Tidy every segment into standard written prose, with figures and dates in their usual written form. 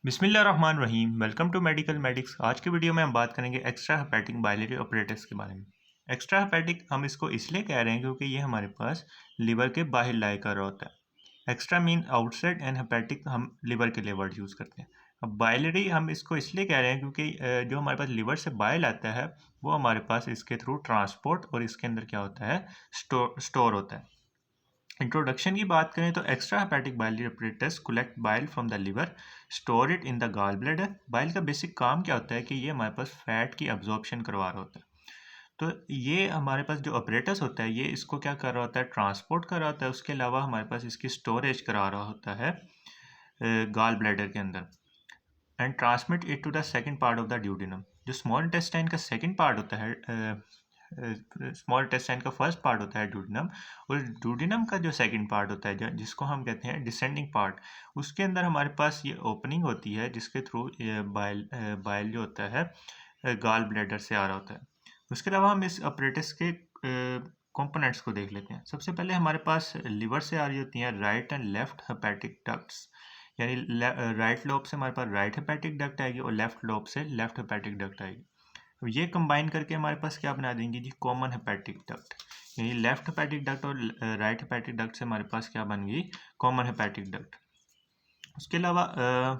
बिस्मिल्लाहिर्रहमानिर्रहीम। Welcome to medical medics. आज की वीडियो में हम बात करेंगे एक्स्ट्रा हेपेटिक बाइलियरी ऑपरेटर्स के बारे में। एक्स्ट्रा हेपेटिक हम इसको इसलिए कह रहे हैं क्योंकि ये हमारे पास लिवर के बाहर लाई कर रहा होता है। Extra mean outside and hepatic हम लिवर के लिए वर्ड यूज़ करते हैं। अब बाइलियरी हम इसको इसलिए कह रहे हैं क्योंकि जो हमारे पास लिवर से बाइल आता है वो हमारे पास इसके थ्रू ट्रांसपोर्ट और इसके अंदर क्या होता है, स्टोर होता है। इंट्रोडक्शन की बात करें तो extra hepatic biliary apparatus collect bile from the liver, store it in the gall bladder. Bile का बेसिक काम क्या होता है कि ये हमारे पास फैट की अब्जॉर्प्शन करवा रहा होता है। तो ये हमारे पास जो अपरेटस होता है ये इसको क्या कर रहा होता है, ट्रांसपोर्ट कर रहा होता है। उसके अलावा हमारे पास इसकी स्टोरेज करा रहा होता है गॉल ब्लैडर के अंदर, and transmit it to the second part of the duodenum. जो स्मॉल इंटेस्टाइन का सेकेंड पार्ट होता है, स्मॉल इंटेस्टाइन का फर्स्ट पार्ट होता है ड्यूडेनम, और ड्यूडेनम का जो सेकंड पार्ट होता है जिसको हम कहते हैं डिसेंडिंग पार्ट, उसके अंदर हमारे पास ये ओपनिंग होती है जिसके थ्रू बाइल जो होता है गॉल ब्लैडर से आ रहा होता है। उसके अलावा हम इस अपरेटस के कंपोनेंट्स को देख लेते हैं। सबसे पहले हमारे पास लिवर से आ रही होती हैं right and left hepatic ducts, यानी राइट लोब से हमारे पास राइट हेपेटिक डक्ट आएगी और लेफ्ट लोब से लेफ्ट हेपेटिक डक्ट आएगी। तो ये कंबाइन करके हमारे पास क्या बना देंगे जी, कॉमन हेपेटिक डक्ट। यानी लेफ्ट हेपेटिक डक्ट और राइट हेपेटिक डक्ट से हमारे पास क्या बन गई, कॉमन हेपेटिक डक्ट। उसके अलावा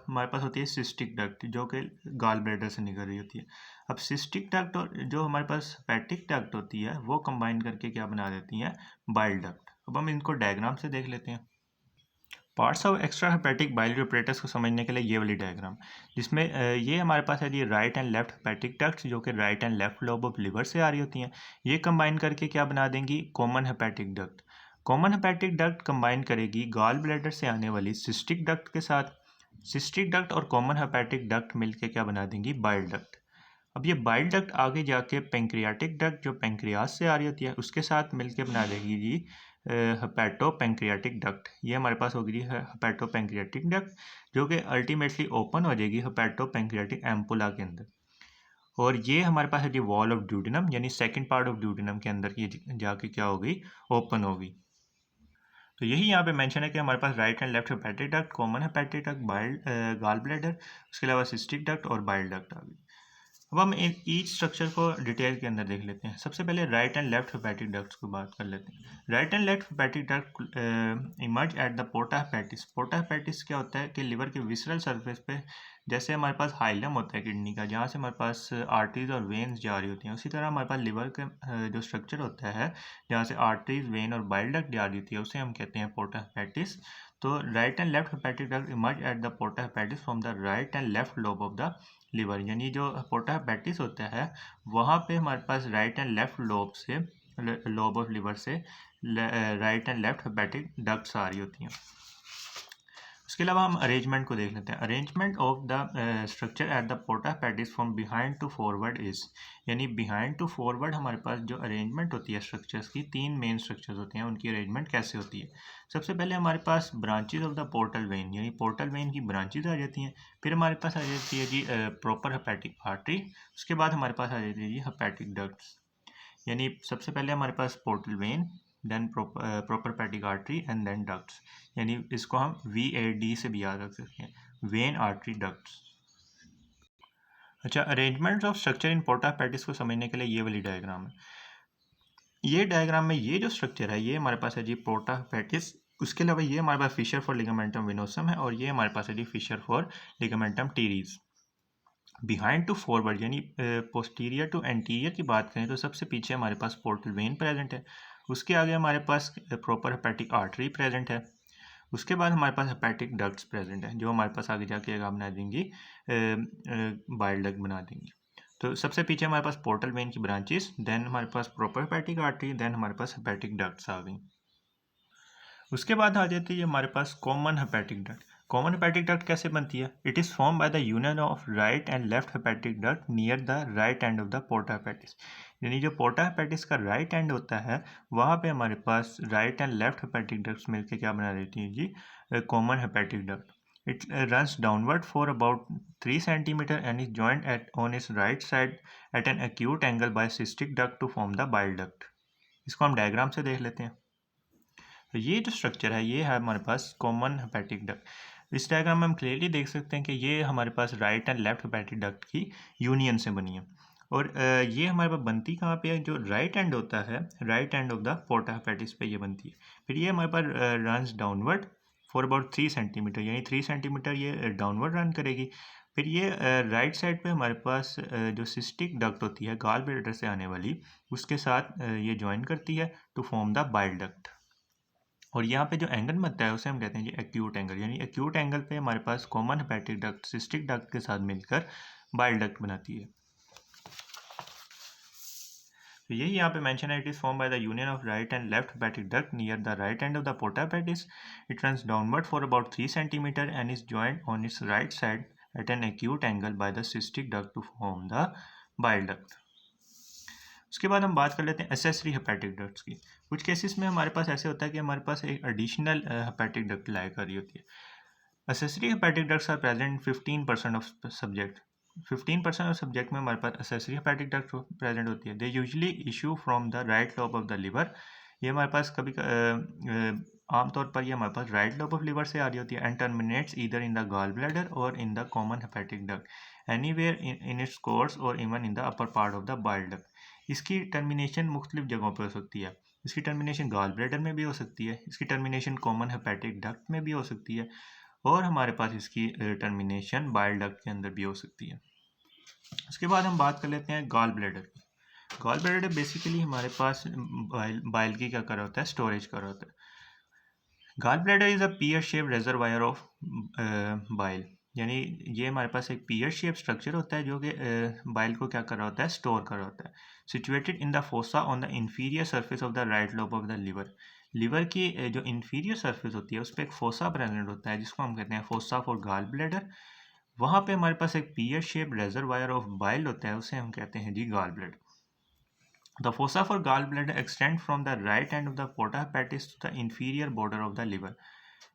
हमारे पास होती है सिस्टिक डक्ट जो कि गॉल ब्लैडर से निकल रही होती है। अब सिस्टिक डक्ट और जो हमारे पास हेपेटिक डक्ट होती है वो कंबाइन करके क्या बना देती हैं, बाइल डक्ट। अब हम इनको डायग्राम से देख लेते हैं। Parts of extra hepatic biliary apparatus को समझने के लिए ये वाली डायग्राम, जिसमें ये हमारे पास है जी right and left hepatic ducts जो कि right and left lobe of liver से आ रही होती हैं। ये कंबाइन करके क्या बना देंगी, common hepatic duct. Common hepatic duct combine करेगी गॉल ब्लैडर से आने वाली सिस्टिक डक्ट के साथ। सिस्टिक डक्ट और कॉमन हेपेटिक डक्ट मिलके क्या बना देंगी, बाइल डक्ट। अब ये बाइल डक्ट आगे जाके पेंक्रियाटिक डक्ट जो पेंक्रियास से आ रही होती है उसके साथ मिलके बना देगी जी हेपेटो पेंक्रियाटिक डक्ट। ये हमारे पास होगी हेपेटो पेंक्रियाटिक डक्ट जो कि अल्टीमेटली ओपन हो जाएगी हेपेटो पेंक्रियाटिक एम्पुला के अंदर। और ये हमारे पास है जी वॉल ऑफ ड्यूडेनम, यानी सेकंड पार्ट ऑफ ड्यूडेनम के अंदर ये जाके क्या होगी, ओपन होगी। तो यही यहाँ पे मेंशन है कि हमारे पास right and left hepatic duct, common hepatic duct, bile gall bladder, उसके अलावा सिस्टिक डक्ट और बाइल डक्ट आ गई। अब हम ईच स्ट्रक्चर को डिटेल के अंदर देख लेते हैं। सबसे पहले right and left hepatic ducts को बात कर लेते हैं। Right and left hepatic duct emerge at the porta hepatis. Porta hepatis क्या होता है कि लिवर के विसरल सरफेस पे, जैसे हमारे पास हाइलम होता है किडनी का जहाँ से हमारे पास आर्टरीज और वेन्स जा रही होती हैं, उसी तरह हमारे पास लिवर का जो स्ट्रक्चर होता है जहाँ से आर्टरीज, वेन और बाइल डक्ट जा रही होती है उसे हम कहते हैं पोर्टा हेपेटिस। तो right and left hepatic duct emerge at the porta hepatis from the right and left lobe of the liver. यानी जो पोर्टा हेपेटिस होता है वहाँ पे हमारे पास राइट एंड लेफ्ट लोब से, लोब ऑफ लिवर से right and left hepatic ducts आ रही होती हैं। उसके अलावा हम अरेंजमेंट को देख लेते हैं। Arrangement of the structure at the porta hepatis from behind to forward is, यानी बिहाइंड टू फॉरवर्ड हमारे पास जो अरेंजमेंट होती है स्ट्रक्चर्स की, तीन मेन स्ट्रक्चर्स होते हैं, उनकी अरेंजमेंट कैसे होती है। सबसे पहले हमारे पास branches of the portal vein, यानी पोर्टल वेन की ब्रांचेज आ जाती हैं। फिर हमारे पास आ जाती है जी प्रॉपर हेपेटिक आर्टरी। उसके बाद हमारे पास आ जाती है जी हेपेटिक डक्ट्स। यानी सबसे पहले हमारे पास portal vein, then proper hepatic artery and then ducts. यानी इसको हम VAD से भी याद रख सकते हैं, वेन आर्टरी डक्ट्स। अच्छा, arrangement of structure in पोर्टा hepatitis को समझने के लिए ये वाली डायग्राम है। ये डायग्राम में ये जो स्ट्रक्चर है ये हमारे पास है जी पोर्टा हेपेटिस। उसके अलावा ये हमारे पास फिशर फॉर लिगामेंटम वेनोसम है और ये हमारे पास है जी fissure for ligamentum teres. Behind to forward यानी पोस्टीरियर टू एंटीरियर की बात करें तो सबसे पीछे हमारे पास पोर्टल वेन प्रेजेंट है। उसके आगे हमारे पास प्रॉपर हेपेटिक आर्टरी प्रेजेंट है। उसके बाद हमारे पास हेपेटिक डक्ट्स प्रेजेंट है जो हमारे पास आगे जाके बना देंगी, बाइल डक्ट बना देंगी। तो सबसे पीछे हमारे पास पोर्टल वेन की ब्रांचेस, देन हमारे पास प्रॉपर हेपेटिक आर्टरी, देन हमारे पास हेपेटिक डक्ट्स आ गई। उसके बाद आ जाती है हमारे पास common hepatic duct. Common hepatic duct कैसे बनती है, it is form by the union of right and left hepatic duct near the right end of the porta hepatis. यानी जो पोर्टा हेपेटिस का राइट एंड होता है वहाँ पे हमारे पास right and left hepatic ducts मिलकर क्या बना देती हैं जी, common hepatic duct. It runs downward for about 3 centimeter and is joined on its right side at an acute angle by cystic duct to form the bile duct। इसको हम diagram से देख लेते हैं। तो ये जो स्ट्रक्चर है ये है हमारे पास कॉमन हेपेटिक डक्ट। इस डायग्राम में हम क्लियरली देख सकते हैं कि ये हमारे पास right and left hepatic duct की यूनियन से बनी है। और ये हमारे पास बनती कहाँ पे है, जो राइट एंड होता है, right end of the porta hepatis पे ये बनती है। फिर ये हमारे पास runs downward for about 3 centimeter, यानी 3 सेंटीमीटर ये डाउनवर्ड रन करेगी। फिर ये राइट साइड पे हमारे पास जो सिस्टिक डक्ट होती है गॉल ब्लैडर से आने वाली, उसके साथ ये ज्वाइन करती है to form the bile duct. और यहाँ पे जो एंगल बनता है उसे हम कहते हैं जी एक्यूट एंगल, यानी एक्यूट एंगल पे हमारे पास common hepatic duct cystic duct के साथ मिलकर बाइल डक्ट बनाती है। तो यही यहाँ पे मेंशन है, it is form by the union of right and left hepatic duct near the right end of the porta hepatis. It runs downward for about 3 centimeter and is joined on its right side at an acute angle by the cystic duct to form the bile duct. उसके बाद हम बात कर लेते हैं accessory hepatic ducts की। कुछ cases में हमारे पास ऐसे होता है कि हमारे पास एक एडिशनल हेपेटिक डक्ट लाई कर रही होती है। Accessory hepatic ducts are present in 15% of subject. 15% of subject में हमारे पास एसेसरी हेपेटिक डक्ट प्रेजेंट होती है। They usually issue from the right lobe of the liver. ये हमारे पास कभी आमतौर पर ये हमारे पास राइट लोब ऑफ लिवर से आ रही होती है and terminates either in the gall bladder or in the common hepatic duct anywhere in its course और even in the upper part of the bile duct. इसकी टर्मिनेशन मुख्तलिफ जगहों पर हो सकती है। इसकी टर्मिनेशन गॉल ब्लैडर में भी हो सकती है, इसकी टर्मिनेशन कॉमन हेपेटिक डक्ट में भी हो सकती है, और हमारे पास इसकी टर्मिनेशन बाइल डक्ट के अंदर भी हो सकती है। उसके बाद हम बात कर लेते हैं गॉल ब्लैडर की। गॉल ब्लैडर बेसिकली हमारे पास बाइल की क्या कर रहा होता है, स्टोरेज कर रहा होता है। Gall bladder is a pear shape reservoir of bile, यानी ये हमारे पास एक पीयर शेप स्ट्रक्चर होता है जो कि बाइल को क्या कर रहा होता है, स्टोर कर रहा होता है। Situated in the fossa on the inferior surface of the right lobe of the liver. Liver की जो इंफीरियर सरफेस होती है उस पर एक फोसा प्रेजेंट होता है जिसको हम कहते हैं फोसा फॉर गॉल ब्लैडर। वहाँ पे हमारे पास एक pear shape reservoir of bile होता है, उसे हम कहते हैं जी gall bladder. The fossa for gallbladder extend from the right end of the porta hepatis to the inferior border of the liver।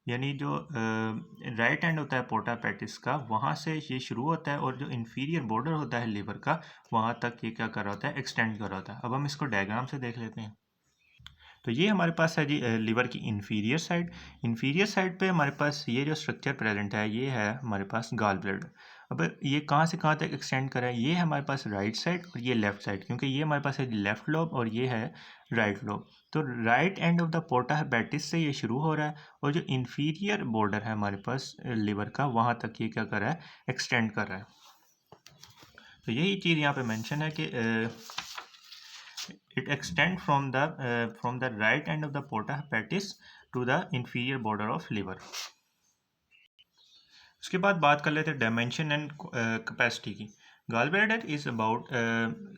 यानी जो राइट एंड होता है पोर्टा हेपेटिस का, वहाँ से ये शुरू होता है और जो इंफीरियर बॉर्डर होता है लिवर का, वहाँ तक ये क्या कर रहा होता है, एक्सटेंड कर रहा होता है। अब हम इसको डायग्राम से देख लेते हैं। तो ये हमारे पास है जी लिवर की इंफीरियर साइड। इंफीरियर साइड पे हमारे पास ये जो स्ट्रक्चर प्रेजेंट है ये है हमारे पास गॉल ब्लैडर। अब ये कहाँ से कहाँ तक एक्सटेंड करा है, ये हमारे पास राइट साइड और ये लेफ्ट साइड, क्योंकि ये हमारे पास है लेफ्ट लोब और ये है राइट लोब। तो right end of the porta hepatitis से ये शुरू हो रहा है और जो इंफीरियर बॉर्डर है हमारे पास लिवर का, वहाँ तक ये क्या कर रहा है, एक्सटेंड कर रहा है। तो यही चीज़ यहाँ पे मेंशन है कि it extend from the right end of the porta hepatis to the inferior border of liver। उसके बाद बात कर लेते हैं डायमेंशन एंड कैपेसिटी की। Gall bladder is about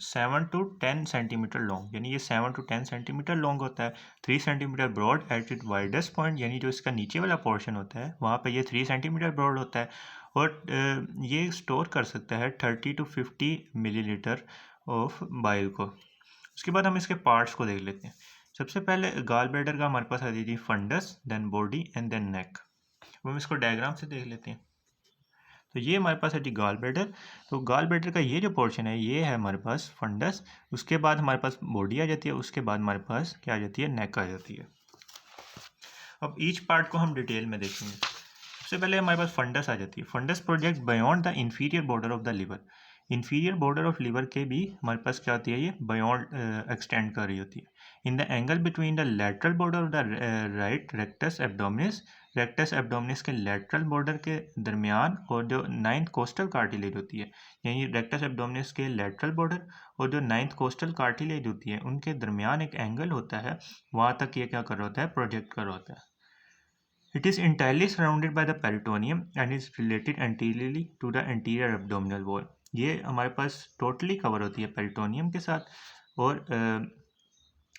7 to 10 centimetre long, यानी ये 7 to 10 सेंटीमीटर लॉन्ग होता है। 3 centimetre broad at it widest point, यानी जो इसका नीचे वाला पोर्शन होता है वहाँ पे ये 3 सेंटीमीटर ब्रॉड होता है और ये स्टोर कर सकता है 30 to 50 मिलीलीटर ऑफ बाइल को। उसके बाद हम इसके पार्ट्स को देख लेते हैं। सबसे पहले गॉल ब्लैडर का हमारे पास आ जाएगी fundus, then body and then neck. अब हम इसको डायग्राम से देख लेते हैं। तो ये हमारे पास है जी गॉल ब्लैडर। तो गॉल ब्लैडर का ये जो पोर्शन है ये है हमारे पास फंडस, उसके बाद हमारे पास बॉडी आ जाती है, उसके बाद हमारे पास क्या आ जाती है, नेक आ जाती है। अब ईच पार्ट को हम डिटेल में देखेंगे। सबसे पहले हमारे पास फंडस आ जाती है। Fundus project beyond the inferior border of the liver. Inferior border of liver के भी हमारे पास क्या होती है, ये बियॉन्ड एक्सटेंड कर रही होती है। In the angle between the lateral border of the right rectus abdominis. Rectus abdominis के लेटरल बॉर्डर के दरमियान और जो 9th कोस्टल कार्टिलेज होती है, यानी रेक्टस एब्डोमिनिस के लेटरल बॉर्डर और जो 9th कोस्टल कार्टिलेज होती है उनके दरमियान एक एंगल होता है, वहाँ तक ये क्या कर रहा होता है, प्रोजेक्ट कर रहा होता है। It is entirely surrounded by the peritoneum and is related anteriorly to the anterior abdominal wall। ये हमारे पास टोटली कवर होती है पेरिटोनियम के साथ। और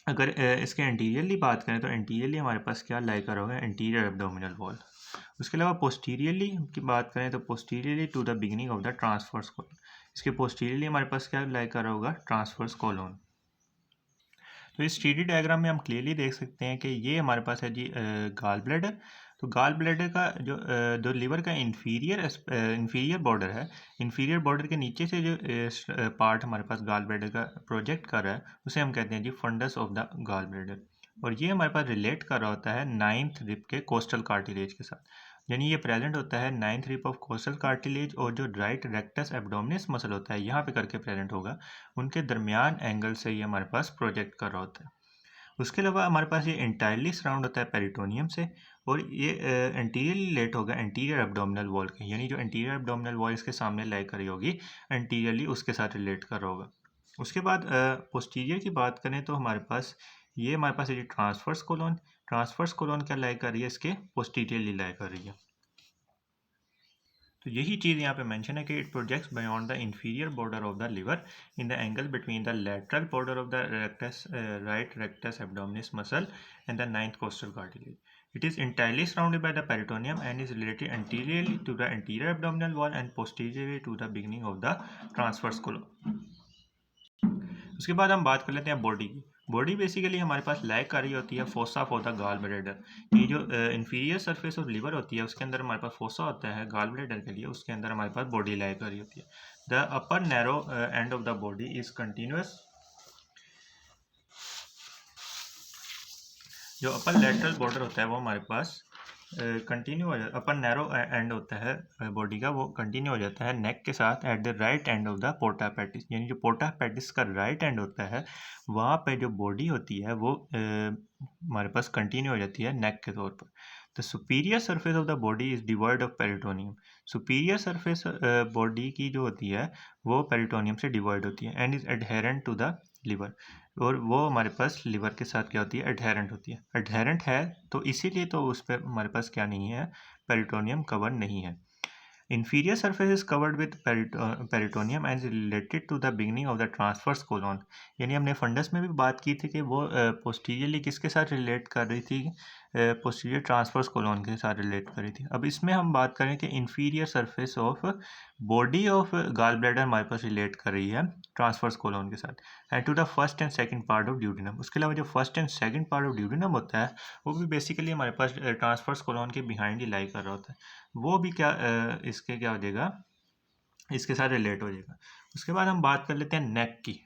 अगर इसके एंटीरियरली बात करें तो एंटीरियरली हमारे पास क्या लाई करा होगा, एंटीरियर एब्डोमिनल वॉल। उसके अलावा पोस्टीरियरली की बात करें तो posteriorly to the beginning of the transverse colon. इसके पोस्टीरियरली हमारे पास क्या लाई करा होगा, ट्रांसफर्स कॉलन। तो इस 3D डायग्राम में हम क्लियरली देख सकते हैं कि ये हमारे पास है जी गॉल ब्लैडर। तो गॉल ब्लैडर का जो लिवर का इंफीरियर बॉर्डर है, इंफीरियर बॉर्डर के नीचे से जो पार्ट हमारे पास गॉल ब्लैडर का प्रोजेक्ट कर रहा है उसे हम कहते हैं जी fundus of the gall bladder. और ये हमारे पास रिलेट कर रहा होता है 9th रिब के कोस्टल कार्टिलेज के साथ। यानी ये प्रेजेंट होता है 9th rip off costal cartilage और जो राइट रेक्टस एब्डोमिनस मसल होता है यहाँ पे करके प्रेजेंट होगा, उनके दरमियान एंगल से ये हमारे पास प्रोजेक्ट कर रहा होता है। उसके अलावा हमारे पास ये इंटायरली सराउंड होता है पेरिटोनियम से, और ये एंटीरियरली लेट होगा एंटीरियर एब्डोमिनल वॉल के, यानी जो एंटीरियर एब्डोमिनल वॉल इसके सामने लाई करी होगी एंटीरियरली उसके साथ रिलेट कर रहा होगा। उसके बाद पोस्टीरियर की बात करें तो हमारे पास ये ट्रांसफर्स कोलोन क्या लाई कर रही है, इसके पोस्टीरियरली लाई कर रही है। तो यही चीज़ यहाँ पे मेंशन है कि it projects beyond the inferior border of the liver in the angle between the lateral border of the right rectus abdominis muscle and the 9th costal cartilage. It is entirely surrounded by the peritoneum and is related anteriorly to the anterior abdominal wall and posteriorly to the beginning of the transverse colon. उसके बाद हम बात कर लेते हैं body की। Body basically हमारे पास like कर रही होती है fossa for the gall bladder. ये जो इंफीरियर सरफेस ऑफ लिवर होती है उसके अंदर हमारे पास फोसा होता है गॉल ब्लैडर के लिए, उसके अंदर हमारे पास बॉडी लाइक कर रही होती है। The upper narrow and of the body is continuous. जो अपर लेटरल बॉर्डर होता है वो हमारे पास कंटिन्यू हो जाता है, अपर नैरो एंड होता है बॉडी का, वो कंटिन्यू हो जाता है नेक के साथ at the right end of the porta hepatis. यानी जो पोर्टा पेटिस का राइट एंड होता है वहाँ पे जो बॉडी होती है वो हमारे पास कंटिन्यू हो जाती है नेक के तौर पर। The superior surface of the body is devoid of peritoneum. Superior surface body की जो होती है वो पेरिटोनियम से डिवाइड होती है and is adherent to the liver, और वो हमारे पास लिवर के साथ क्या होती है, एडहेरेंट होती है। एडहेरेंट है तो इसीलिए तो उस पर हमारे पास क्या नहीं है, पेरिटोनियम कवर नहीं है। Inferior surface is covered with peritoneum and is related to the beginning of the transverse colon. यानी हमने फंडस में भी बात की थी कि वो पोस्टीरियरली किसके साथ रिलेट कर रही थी, पोस्टीरियर ट्रांसवर्स कोलोन के साथ रिलेट कर रही थी। अब इसमें हम बात करें कि inferior surface of body of gall bladder हमारे पास रिलेट कर रही है ट्रांसवर्स कोलोन के साथ and to the first and second part of duodenum. उसके अलावा जो first and second part of duodenum होता है वो भी बेसिकली हमारे पास ट्रांसवर्स कोलोन के बिहाइंड ही लाई कर रहा होता है, वो भी क्या इसके क्या हो जाएगा, इसके साथ रिलेट हो जाएगा। उसके बाद हम बात कर लेते हैं नेक की।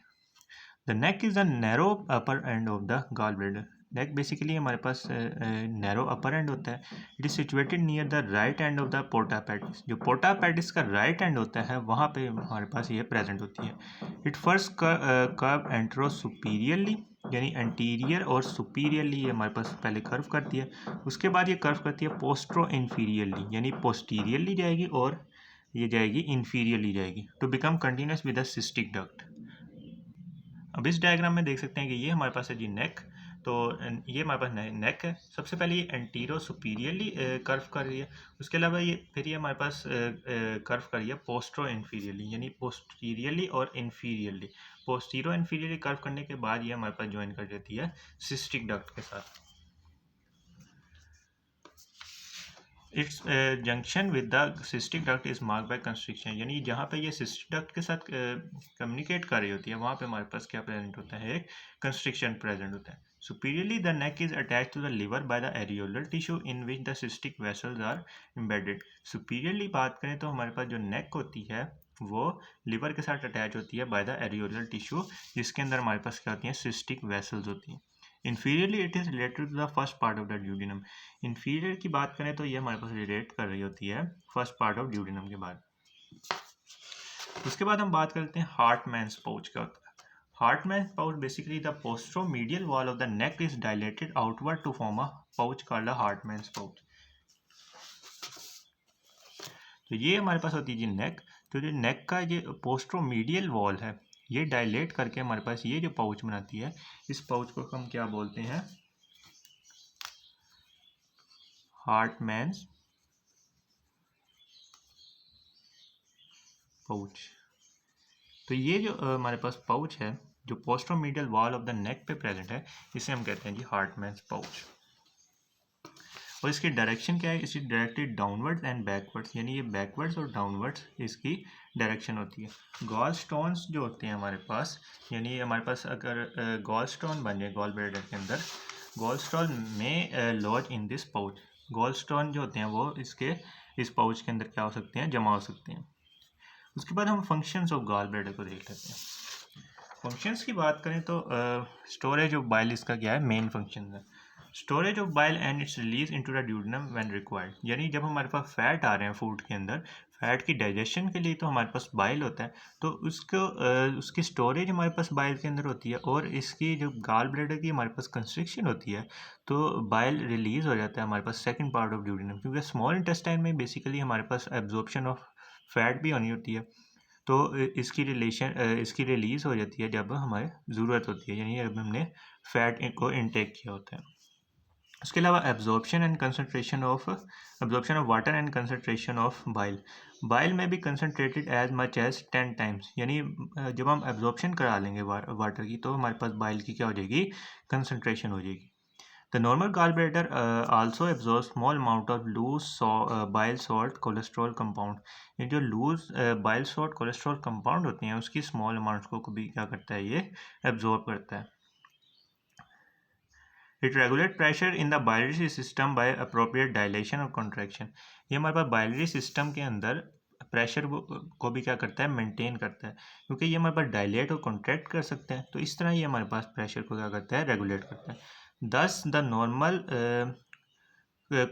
The neck is the narrow upper end of the gall bladder. Neck basically हमारे पास नैरो अपर एंड होता है। It is situated near the right end of the porta hepatis. जो पोर्टा पेटिस का राइट एंड होता है वहाँ पे हमारे पास ये प्रेजेंट होती है। इट फर्स्ट कर्व एंट्रो सुपीरियरली, यानी एंटीरियर और सुपीरियरली ये हमारे पास पहले कर्व करती है, उसके बाद ये कर्व करती है पोस्ट्रो इन्फीरियरली, यानी पोस्टीरियरली जाएगी और ये जाएगी इन्फीरियरली जाएगी to become continuous with the cystic duct. अब इस डायग्राम में देख सकते हैं कि ये हमारे पास है जी नेक, तो ये हमारे पास नेक है। सबसे पहले ये एंटीरो सुपीरियरली कर्व कर रही है, उसके अलावा ये फिर ये हमारे पास कर्व कर रही है पोस्ट्रो इन्फीरियरली, यानी पोस्टीरियरली और इन्फीरियरली। पोस्टीरो इन्फीरियरली कर्व करने के बाद ये हमारे पास ज्वाइन कर देती है सिस्टिक डक्ट के साथ। It's junction with the cystic duct is mark bye constriction, यानी जहाँ पे ये सिस्टिक डक्ट के साथ कम्युनिकेट कर रही होती है वहाँ पे हमारे पास क्या प्रेजेंट होता है, एक कंस्ट्रिक्शन प्रेजेंट होता है। Superiorly the neck is attach to the liver by the areolar tissue in which the cystic vessels are embedded. Superiorly बात करें तो हमारे पास जो नेक होती है वो लिवर के साथ अटैच होती है बाय द एरियोलर टिश्यू, जिसके अंदर हमारे पास क्या होती है, सिस्टिक वेसल्स होती हैं। Inferiorly it is related to the first part of the duodenum. Inferior की बात करें तो ये हमारे पास रिलेट कर रही होती है फर्स्ट पार्ट ऑफ ड्यूडिनम के बाद। उसके बाद हम बात करते हैं हार्टमैन्स पाउच क्या होता है। Hartmann's pouch basically the posteromedial wall of the neck is dilated outward to form a pouch called Hartmann's pouch. तो ये हमारे पास होती है जी नेक, तो जो नेक का ये पोस्ट्रोमीडियल वॉल है ये डायलेट करके हमारे पास ये जो पाउच बनाती है, इस पाउच को हम क्या बोलते हैं, हार्टमैन्स पाउच। तो ये जो हमारे पास पाउच है जो पोस्ट्रोमीडियल वॉल ऑफ द नेक पे प्रेजेंट है, इसे हम कहते हैं जी हार्टमैन्स पाउच। और इसकी डायरेक्शन क्या है, इसकी डायरेक्टेड डाउनवर्ड्स एंड बैकवर्ड्स, यानी ये बैकवर्ड्स और डाउनवर्ड्स इसकी डायरेक्शन होती है। गॉल स्टोन्स जो होते हैं हमारे पास, यानी हमारे पास अगर गॉल स्टोन बन जाए गॉल ब्लैडर के अंदर, गॉल स्टोन में lodge in this pouch. Gall stone जो होते हैं वो इसके इस पाउच के अंदर क्या हो सकते हैं, जमा हो सकते हैं। उसके बाद हम फंक्शंस ऑफ गॉल ब्लैडर को देख लेते हैं। फंक्शंस की बात करें तो स्टोरेज ऑफ बाइल इसका क्या है, मेन फंक्शन है। Storage of bile and it's release into the duodenum when required, यानी जब हमारे पास फैट आ रहे हैं फूड के अंदर, फैट की डाइजेशन के लिए तो हमारे पास बाइल होता है, तो उसको उसकी स्टोरेज हमारे पास बाइल के अंदर होती है, और इसकी जो गाल ब्लैडर की हमारे पास कंस्ट्रिक्शन होती है, तो बाइल रिलीज हो जाता है हमारे पास सेकंड पार्ट ऑफ ड्यूडेनम, क्योंकि स्मॉल इंटेस्टाइन में बेसिकली हमारे पास एब्जॉर्प्शन ऑफ फैट भी होनी होती है। तो इसकी रिलीज हो जाती है जब हमारे ज़रूरत होती है, यानी जब हमने फैट को इनटेक किया होता है। उसके अलावा absorption of water and concentration of bile में भी concentrated as much as 10 times, यानी जब हम एब्जॉर्प्शन करा लेंगे वाटर की, तो हमारे पास बाइल की क्या हो जाएगी, कंसनट्रेशन हो जाएगी। The normal gallbladder also absorbs small amount of loose bile salt cholesterol compound, ये जो loose bile salt cholesterol compound होती हैं उसकी स्मॉल अमाउंट्स को भी क्या करता है, ये एब्जॉर्ब करता है। It regulate pressure in the biliary system by appropriate dilation और कॉन्ट्रैक्शन, ये हमारे पास बाइलरी सिस्टम के अंदर प्रेशर को भी क्या करता है, मेंटेन करता है, क्योंकि ये हमारे पास डायलेट और कॉन्ट्रैक्ट कर सकते हैं, तो इस तरह ये हमारे पास प्रेशर को क्या करता है, रेगुलेट करता है। Thus the normal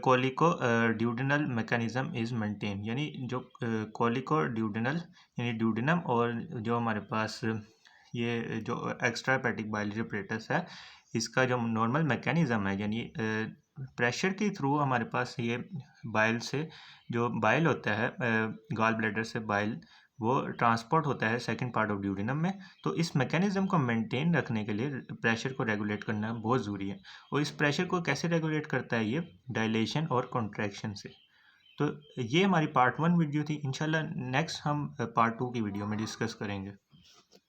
choledochoduodenal mechanism is maintain, यानी जो कोलिको ड्यूडेनल यानी ड्यूडेनम और जो हमारे पास ये जो एक्स्ट्रा हेपेटिक बाइलरी apparatus है, इसका जो नॉर्मल मैकेनिज्म है, यानी प्रेशर के थ्रू हमारे पास ये बाइल से जो बाइल होता है गॉल ब्लैडर से बाइल वो ट्रांसपोर्ट होता है सेकंड पार्ट ऑफ ड्यूडेनम में, तो इस मैकेनिज्म को मेंटेन रखने के लिए प्रेशर को रेगुलेट करना बहुत ज़रूरी है। और इस प्रेशर को कैसे रेगुलेट करता है, ये डायलेशन और कॉन्ट्रैक्शन से। तो ये हमारी पार्ट 1 वीडियो थी, इंशाल्लाह नेक्स्ट हम पार्ट 2 की वीडियो में डिस्कस करेंगे।